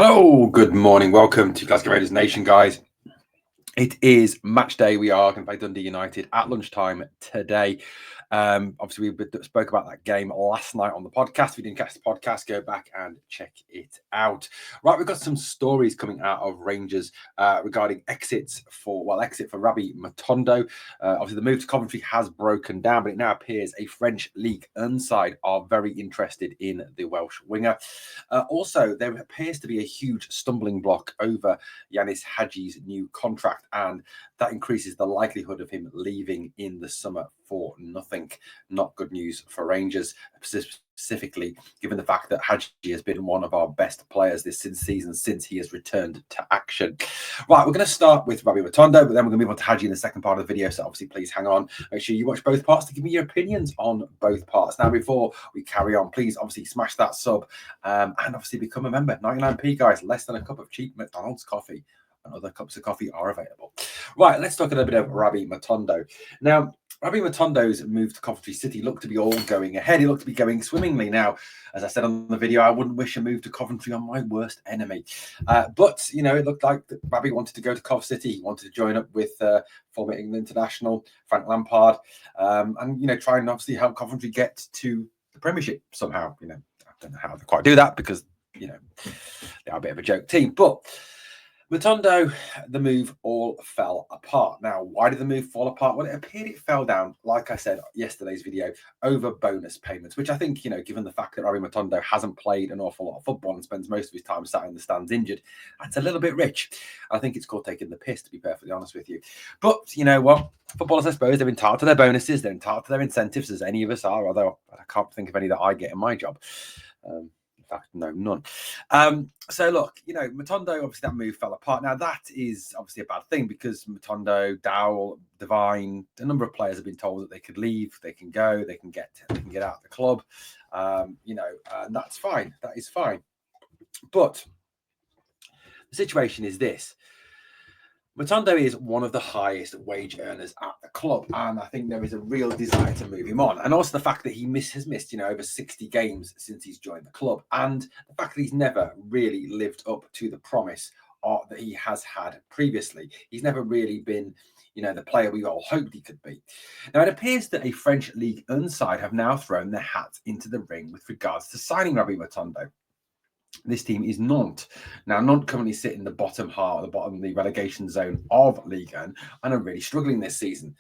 Hello, good morning. Welcome to Glasgow Raiders Nation, guys. It is match day. We are going to play Dundee United at lunchtime today. Obviously, we spoke about that game last night on the podcast. If you didn't catch the podcast, go back and check it out. Right, we've got some stories coming out of Rangers regarding exit for Rabbi Matondo. Obviously, the move to Coventry has broken down, but it now appears a French League One side are very interested in the Welsh winger. Also, there appears to be a huge stumbling block over Yanis Hagi's new contract, and that increases the likelihood of him leaving in the summer for nothing. Not good news for Rangers, specifically given the fact that Hagi has been one of our best players this season since he has returned to action. Right, we're going to start with Rabbi Matondo, but then we're going to move on to Hagi in the second part of the video, so obviously please hang on. Make sure you watch both parts to give me your opinions on both parts. Now, before we carry on, please obviously smash that sub and obviously become a member. 99p, guys, less than a cup of cheap McDonald's coffee. And other cups of coffee are available. Right, let's talk a little bit of Rabbi Matondo. Now, Rabbi Matondo's move to Coventry City looked to be all going ahead. He looked to be going swimmingly. Now, as I said on the video, I wouldn't wish a move to Coventry on my worst enemy. But, you know, it looked like Rabbi wanted to go to Cov City. He wanted to join up with former England international Frank Lampard and, you know, try and obviously help Coventry get to the Premiership somehow. You know, I don't know how they quite do that because, you know, they are a bit of a joke team. But Matondo, the move all fell apart. Now, why did the move fall apart? Well, it appeared it fell down, like I said yesterday's video, over bonus payments, which I think, you know, given the fact that Rabbi Matondo hasn't played an awful lot of football and spends most of his time sat in the stands injured, that's a little bit rich. I think it's called taking the piss, to be perfectly honest with you. But you know what? Footballers, I suppose, they're entitled to their bonuses, they're entitled to their incentives, as any of us are, although I can't think of any that I get in my job. No, none. So look, you know, Matondo, obviously that move fell apart. Now that is obviously a bad thing because Matondo, Dowell, Devine, a number of players have been told that they could leave, they can go, they can get out of the club. You know, and that's fine. That is fine. But the situation is this. Matondo is one of the highest wage earners at the club, and I think there is a real desire to move him on. And also the fact that he has missed, you know, over 60 games since he's joined the club, and the fact that he's never really lived up to the promise that he has had previously. He's never really been, you know, the player we all hoped he could be. Now, it appears that a French League One side have now thrown their hats into the ring with regards to signing Rabbi Matondo. This team is Nantes. Now, Nantes currently sit in the bottom half, the bottom of the relegation zone of Ligue 1 and are really struggling this season.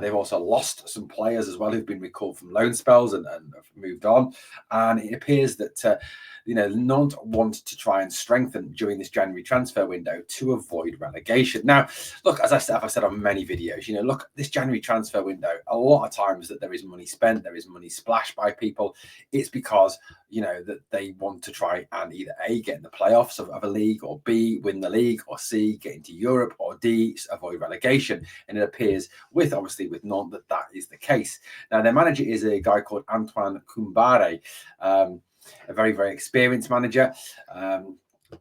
They've also lost some players as well who've been recalled from loan spells and have moved on. And it appears that, you know, Nantes want to try and strengthen during this January transfer window to avoid relegation. Now, look, as I've said on many videos, you know, look, this January transfer window, a lot of times that there is money spent, there is money splashed by people. It's because, you know, that they want to try and either A, get in the playoffs of a league, or B, win the league, or C, get into Europe, or D, avoid relegation. And it appears obviously with Nantes that is the case. Now, their manager is a guy called Antoine Kumbare, a very, very experienced manager.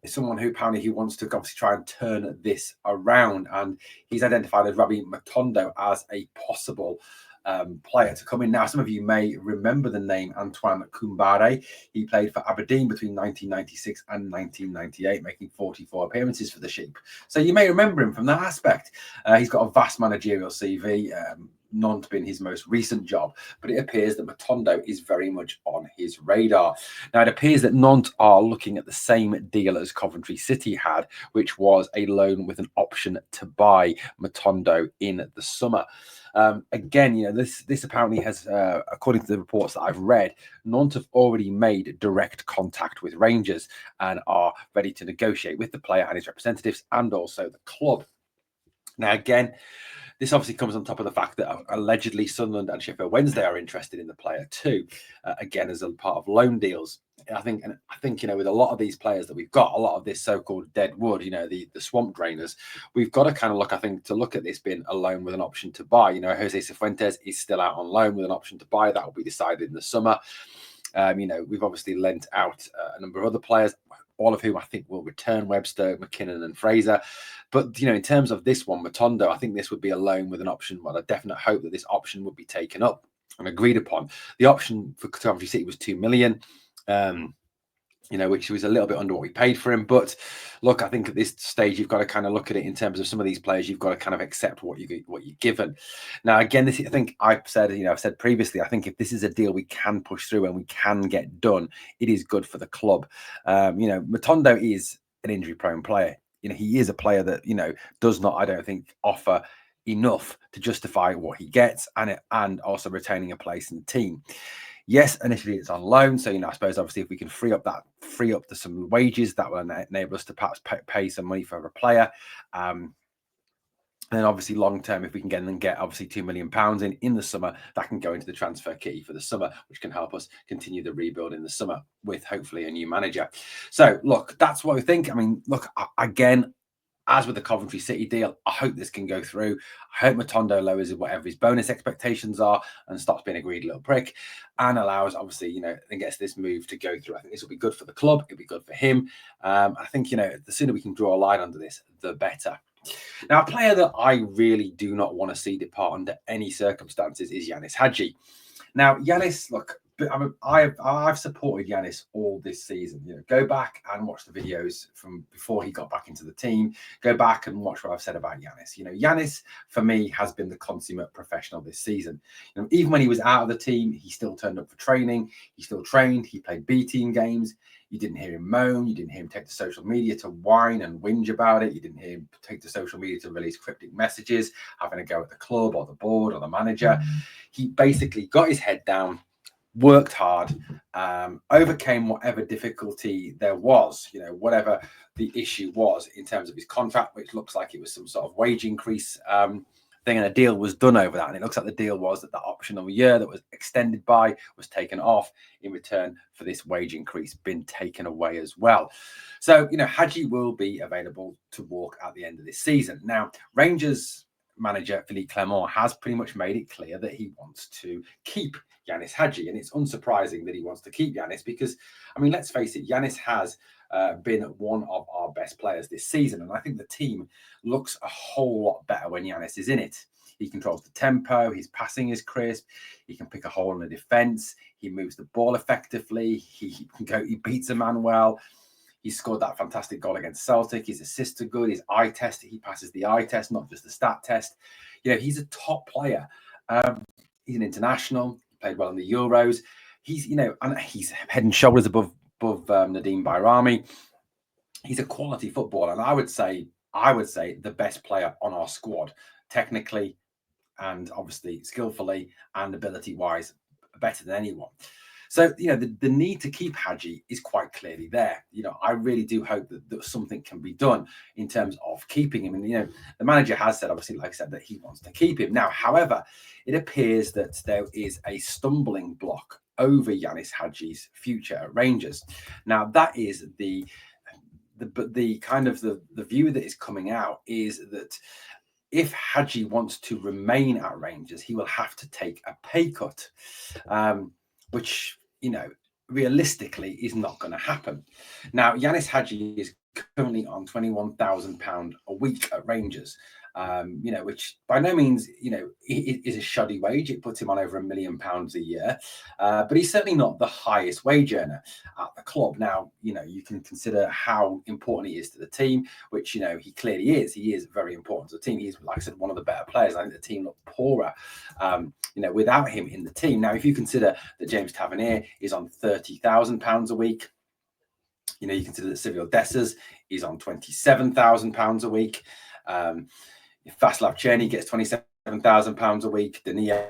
Someone who apparently wants to obviously try and turn this around, and he's identified as Rabbi Matondo as a possible player to come in. Now, some of you may remember the name Antoine Kumbare. He played for Aberdeen between 1996 and 1998, making 44 appearances for the Sheep. So you may remember him from that aspect. He's got a vast managerial CV. Nantes been his most recent job, but it appears that Matondo is very much on his radar. Now, it appears that Nantes are looking at the same deal as Coventry City had, which was a loan with an option to buy Matondo in the summer. Again, you know, this apparently has, according to the reports that I've read, Nantes have already made direct contact with Rangers and are ready to negotiate with the player and his representatives and also the club. Now, again, this obviously comes on top of the fact that allegedly Sunderland and Sheffield Wednesday are interested in the player too, again, as a part of loan deals. I think, you know, with a lot of these players that we've got, a lot of this so-called dead wood, you know, the swamp drainers, we've got to kind of look at this being a loan with an option to buy. You know, Jose Cifuentes is still out on loan with an option to buy. That will be decided in the summer. You know, we've obviously lent out a number of other players, all of whom I think will return: Webster, McKinnon and Fraser. But, you know, in terms of this one, Matondo, I think this would be a loan with an option. Well, a definite hope that this option would be taken up and agreed upon. The option for Coventry City was 2 million. which was a little bit under what we paid for him. But look, I think at this stage you've got to kind of look at it in terms of some of these players. You've got to kind of accept what you're given. Now, again, I think I've said previously, I think if this is a deal we can push through and we can get done, it is good for the club. Matondo is an injury-prone player. He is a player that does not, I don't think, offer enough to justify what he gets and also retaining a place in the team. Yes, initially it's on loan, so I suppose obviously if we can free up some wages, that will enable us to perhaps pay some money for a player. And then obviously long term, if we can get obviously £2 million in the summer, that can go into the transfer key for the summer, which can help us continue the rebuild in the summer with hopefully a new manager. So look, that's what we think. I mean, look, again, as with the Coventry City deal, I hope this can go through. I hope Matondo lowers whatever his bonus expectations are and stops being a greedy little prick and allows, obviously, and gets this move to go through. I think this will be good for the club. It'll be good for him. I think, the sooner we can draw a line under this, the better. Now, a player that I really do not want to see depart under any circumstances is Yanis Hagi. Now, Yanis, look, I've supported Yanis all this season. Go back and watch the videos from before he got back into the team. Go back and watch what I've said about Yanis. Yanis for me has been the consummate professional this season. Even when he was out of the team, he still turned up for training. He still trained. He played B team games. You didn't hear him moan. You didn't hear him take to social media to whine and whinge about it. You didn't hear him take to social media to release cryptic messages, having a go at the club or the board or the manager. He basically got his head down, worked hard, overcame whatever difficulty there was, whatever the issue was in terms of his contract, which looks like it was some sort of wage increase thing, and a deal was done over that. And it looks like the deal was that the option of a year that was extended by was taken off in return for this wage increase being taken away as well. So, Hagi will be available to walk at the end of this season. Now, Rangers manager Philippe Clement has pretty much made it clear that he wants to keep Yanis Hagi, and it's unsurprising that he wants to keep Yanis because, I mean, let's face it, Yanis has been one of our best players this season, and I think the team looks a whole lot better when Yanis is in it. He controls the tempo, his passing is crisp, he can pick a hole in the defence, he moves the ball effectively, he beats a man well. He scored that fantastic goal against Celtic. His assists are good. His eye test, he passes the eye test, not just the stat test. He's a top player. He's an international. He played well in the Euros. He's, and he's head and shoulders above Nadim Bayrami. He's a quality footballer, and I would say the best player on our squad, technically and obviously skillfully and ability-wise, better than anyone. So, the need to keep Hagi is quite clearly there. I really do hope that something can be done in terms of keeping him. And, the manager has said, obviously, like I said, that he wants to keep him. Now, however, it appears that there is a stumbling block over Yanis Hagi's future at Rangers. Now, that is the kind of the view that is coming out is that if Hagi wants to remain at Rangers, he will have to take a pay cut. Which, realistically is not going to happen. Now, Yanis Hagi is currently on £21,000 a week at Rangers, which by no means, is a shoddy wage. It puts him on over £1 million a year, but he's certainly not the highest wage earner at the club. Now, you can consider how important he is to the team, which, he clearly is. He is very important to the team. He's, like I said, one of the better players. I think the team looked poorer, without him in the team. Now, if you consider that James Tavernier is on £30,000 a week, you consider that Cyril Dessers is on £27,000 a week. Václav Černý gets £27,000 a week. Dania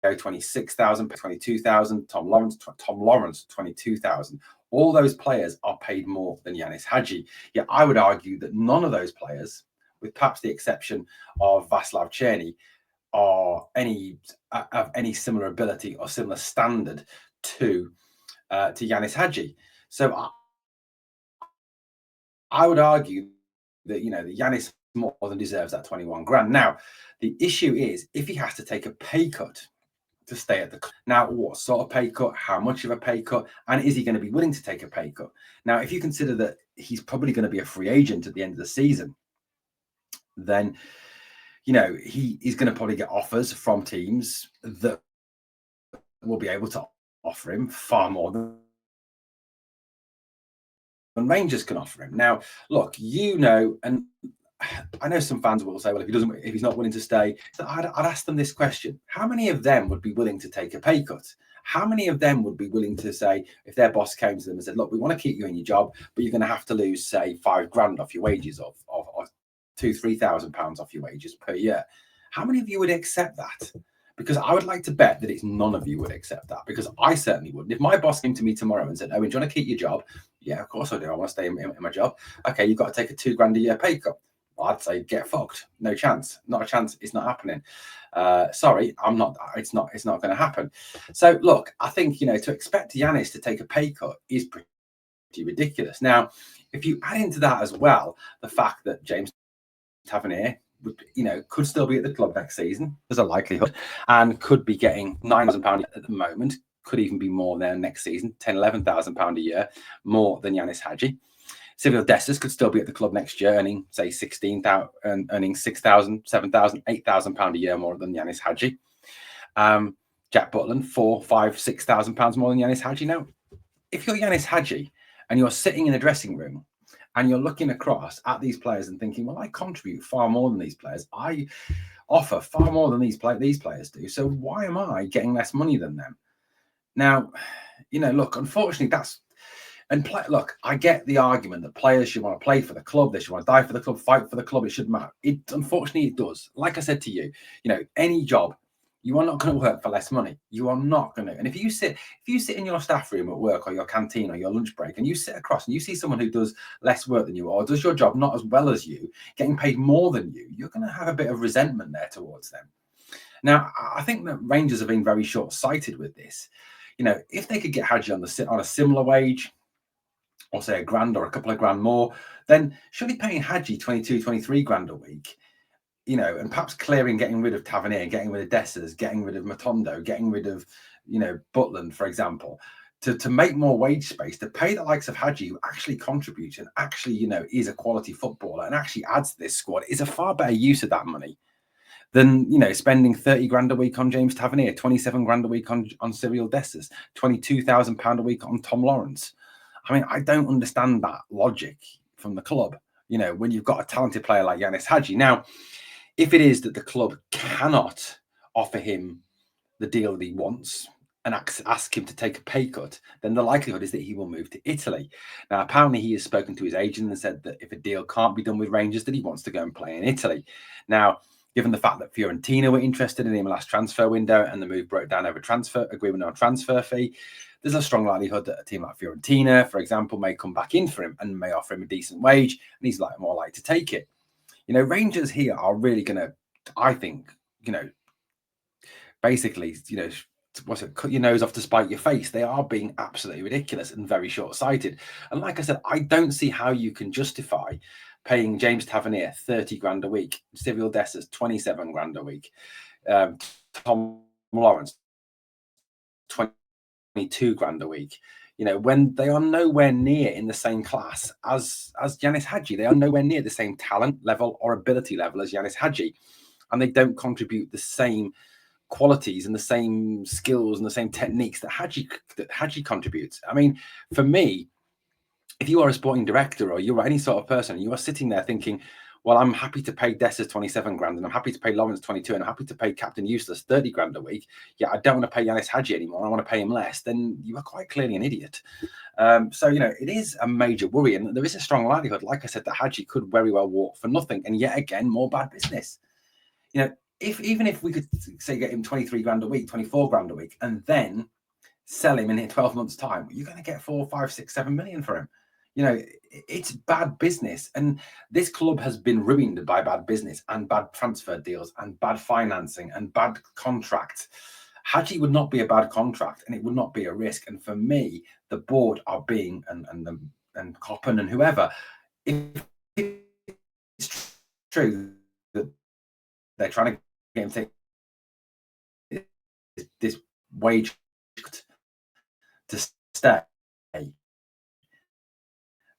£26,000, £22,000. Tom Lawrence, £22,000. All those players are paid more than Yanis Hagi. Yet I would argue that none of those players, with perhaps the exception of Václav Černý, are of any similar ability or similar standard to Yanis Hagi. So I would argue that that Yanis more than deserves that 21 grand. Now, the issue is if he has to take a pay cut to stay at the club. Now, what sort of pay cut? How much of a pay cut? And is he going to be willing to take a pay cut? Now, if you consider that he's probably going to be a free agent at the end of the season, then he is going to probably get offers from teams that will be able to offer him far more than Rangers can offer him. Now, look, and I know some fans will say, well, if he's not willing to stay, so I'd ask them this question: how many of them would be willing to take a pay cut? How many of them would be willing to say, if their boss came to them and said, look, we want to keep you in your job, but you're going to have to lose, say, £5,000 off your wages, of £2,000-3,000 off your wages per year? How many of you would accept that? Because I would like to bet that it's none of you would accept that, because I certainly wouldn't. If my boss came to me tomorrow and said, oh, do you want to keep your job? Yeah, of course I do. I want to stay in my job. Okay, you've got to take a £2,000 a year pay cut. Well, I'd say get fucked. No chance. Not a chance. It's not happening. Sorry, I'm not. It's not going to happen. So look, I think to expect Yanis to take a pay cut is pretty ridiculous. Now, if you add into that as well the fact that James Tavernier could still be at the club next season, there's a likelihood, and could be getting £9,000 at the moment, could even be more there next season, £10,000-11,000 a year more than Yanis Hagi. Cyril Dessers could still be at the club next year, earning say 16,000, earning 6,000, 7,000, 8,000 pound a year more than Yanis Hagi. Jack Butland, 4,000, 5,000, 6,000 pounds more than Yanis Hagi. Now, if you're Yanis Hagi and you're sitting in the dressing room and you're looking across at these players and thinking, well, I contribute far more than these players. I offer far more than these players do. So why am I getting less money than them? Now, look, unfortunately, look, I get the argument that players should want to play for the club. They should want to die for the club, fight for the club. It shouldn't matter. Unfortunately, it does. Like I said to you, any job, you are not going to work for less money. You are not going to. And if you sit in your staff room at work or your canteen or your lunch break and you sit across and you see someone who does less work than you or does your job not as well as you, getting paid more than you, you're going to have a bit of resentment there towards them. Now, I think that Rangers have been very short-sighted with this. If they could get Hagi on a similar wage, or say £1,000 or a couple of grand more, then surely paying Hagi 22, 23 grand a week, and perhaps getting rid of Tavernier, getting rid of Dessers, getting rid of Matondo, getting rid of, Butland, for example, to make more wage space, to pay the likes of Hagi, who actually contributes and actually, is a quality footballer and actually adds to this squad, is a far better use of that money than, spending 30 grand a week on James Tavernier, 27 grand a week on Cyril Dessers, £22,000 a week on Tom Lawrence. I mean, I don't understand that logic from the club, when you've got a talented player like Yanis Hagi. Now, if it is that the club cannot offer him the deal that he wants and ask him to take a pay cut, then the likelihood is that he will move to Italy. Now, apparently he has spoken to his agent and said that if a deal can't be done with Rangers, that he wants to go and play in Italy. Now, given the fact that Fiorentina were interested in him last transfer window and the move broke down over agreement on transfer fee, there's a strong likelihood that a team like Fiorentina, for example, may come back in for him and may offer him a decent wage, and he's more likely to take it. Rangers here are really going to, I think, basically, cut your nose off to spite your face. They are being absolutely ridiculous and very short-sighted. And like I said, I don't see how you can justify paying James Tavernier 30 grand a week, Cyril Dessers 27 grand a week, Tom Lawrence 22 grand a week, when they are nowhere near in the same class as Yanis Hagi. They are nowhere near the same talent level or ability level as Yanis Hagi, and they don't contribute the same qualities and the same skills and the same techniques that Hagi contributes. I mean, for me, if you are a sporting director or you're any sort of person, you are sitting there thinking, well, I'm happy to pay Dessers 27 grand and I'm happy to pay Lawrence 22 and I'm happy to pay Captain Useless 30 grand a week. Yeah, I don't want to pay Yanis Hagi anymore. I want to pay him less. Then you are quite clearly an idiot. So, it is a major worry. And there is a strong likelihood, like I said, that Hagi could very well walk for nothing. And yet again, more bad business. Even if we could say get him 23 grand a week, 24 grand a week, and then sell him in 12 months' time, you're going to get 4, 5, 6, 7 million for him. It's bad business. And this club has been ruined by bad business and bad transfer deals and bad financing and bad contracts. Hagi would not be a bad contract and it would not be a risk. And for me, the board are being, and Coppen and whoever, if it's true that they're trying to get him to this wage to stay,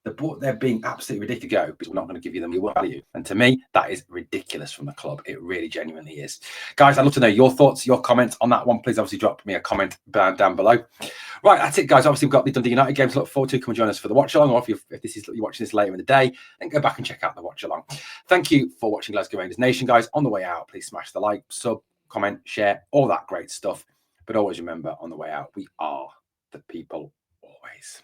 they're being absolutely ridiculous to go because we're not going to give you them your value. And to me, that is ridiculous from the club. It really genuinely is. Guys, I'd love to know your thoughts, your comments on that one. Please obviously drop me a comment down below. Right, that's it, guys. Obviously, we've got the Dundee United games to look forward to. Come and join us for the watch along, or if you're watching this later in the day, then go back and check out the watch along. Thank you for watching Glasgow Rangers Nation, guys. On the way out, please smash the like, sub, comment, share, all that great stuff. But always remember, on the way out, we are the people always.